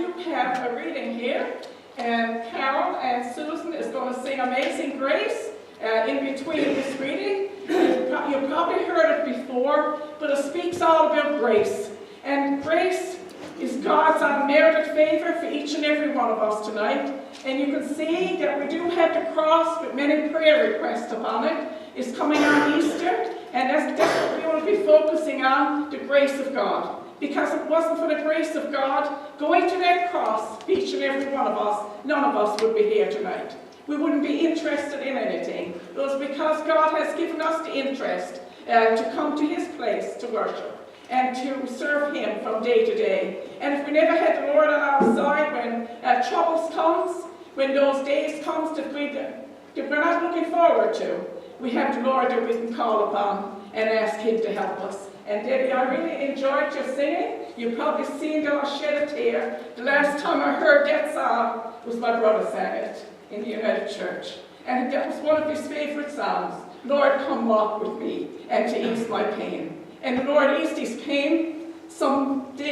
do have a reading here, and Carol and Susan is going to sing Amazing Grace in between this reading. You've probably heard it before, but it speaks all about grace. And grace is God's unmerited favor for each and every one of us tonight. And you can see that we do have the cross with many prayer requests upon it. It's coming on Easter, and that's what we want to be focusing on, the grace of God. Because if it wasn't for the grace of God going to that cross for each and every one of us, none of us would be here tonight. We wouldn't be interested in anything. It was because God has given us the interest to come to his place to worship and to serve him from day to day. And if we never had the Lord on our side when troubles comes, when those days comes that we're not looking forward to, we have the Lord that we can call upon and ask him to help us. And Debbie, I really enjoyed your singing. You've probably seen that I shed a tear. The last time I heard that song was my brother sang it in the United Church. And that was one of his favorite songs. Lord, come walk with me and to ease my pain. And the Lord eased his pain some 3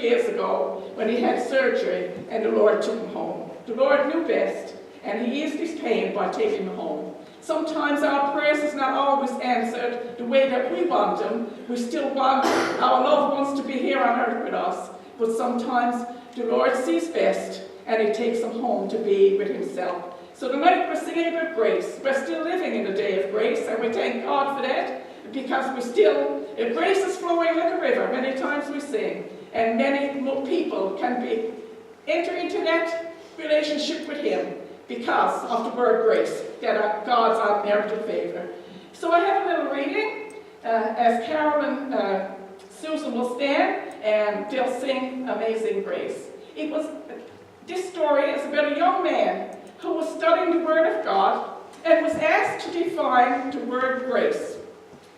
years ago when he had surgery and the Lord took him home. The Lord knew best, and he eased his pain by taking him home. Sometimes our prayers is not always answered the way that we want them. We still want our loved ones to be here on earth with us, but sometimes the Lord sees best, and he takes them home to be with himself. So tonight we're singing about grace. We're still living in the day of grace, and we thank God for that, because grace is flowing like a river. Many times we sing, and many more people can enter into that relationship with him because of the word grace, that God's unmerited favor. So I have a little reading, as Carol and Susan will stand, and they'll sing Amazing Grace. This story is about a young man who was studying the Word of God and was asked to define the word grace.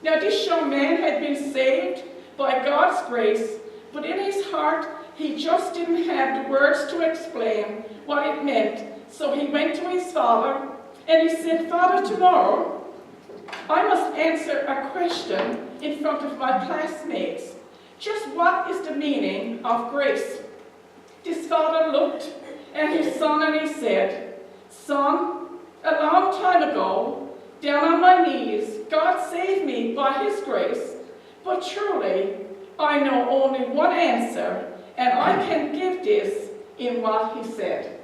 Now, this young man had been saved by God's grace, but in his heart, he just didn't have the words to explain what it meant. So he went to his father, and he said, "Father, tomorrow, I must answer a question in front of my classmates. Just what is the meaning of grace?" This father looked at his son and he said, "Son, a long time ago, down on my knees, God saved me by his grace, but truly, I know only one answer, and I can give this in what he said."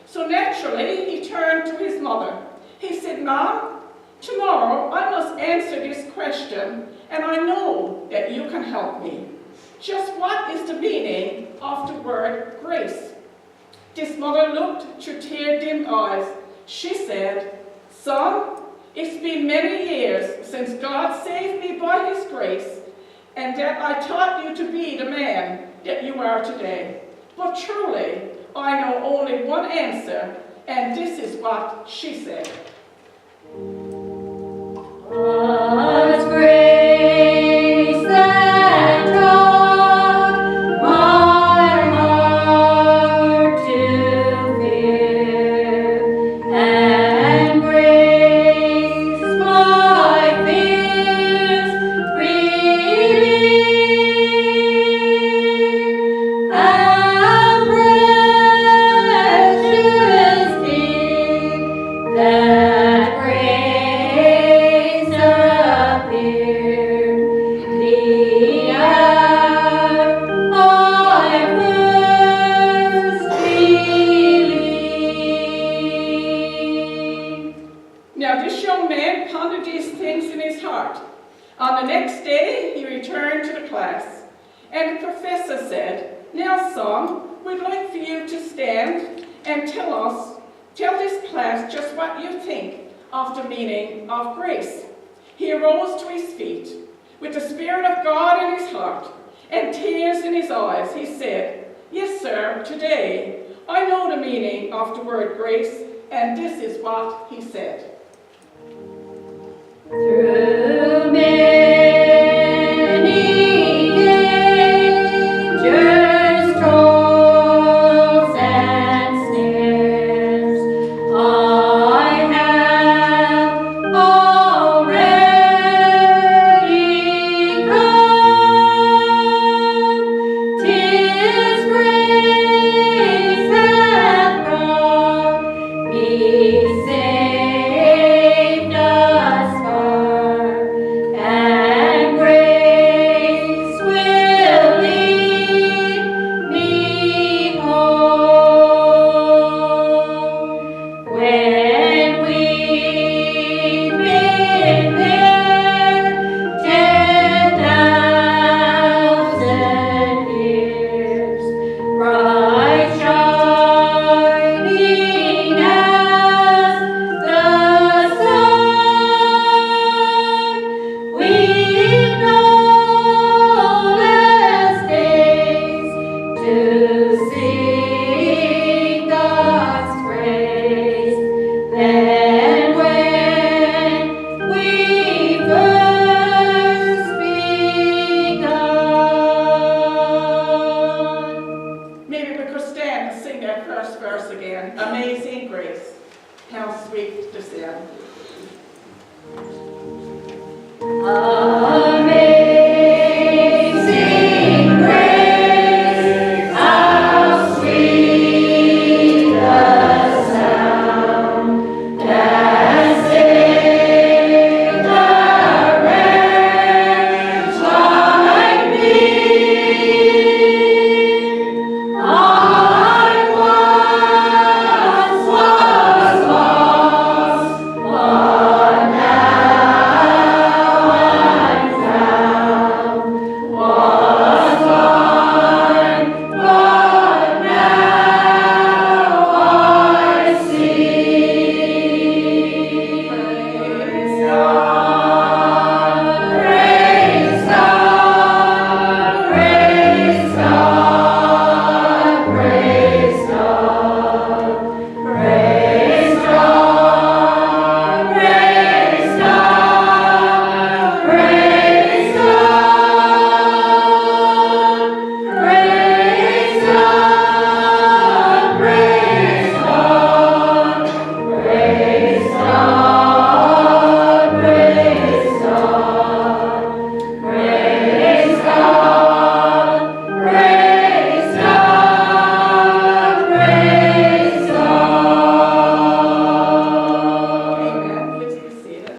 So naturally, he turned to his mother. He said, "Mom, tomorrow I must answer this question, and I know that you can help me. Just what is the meaning of the word grace?" This mother looked through tear-dimmed eyes. She said, "Son, it's been many years since God saved me by his grace, and that I taught you to be the man that you are today. But truly, I know only one answer, and this is what she said." God's grace that taught my heart to fear, and grace my fears relieve, and precious gift that his heart. On the next day, he returned to the class, and the professor said, "Now, son, we'd like for you to stand and tell this class just what you think of the meaning of grace." He arose to his feet. With the Spirit of God in his heart and tears in his eyes, he said, "Yes, sir, today I know the meaning of the word grace," and this is what he said. Through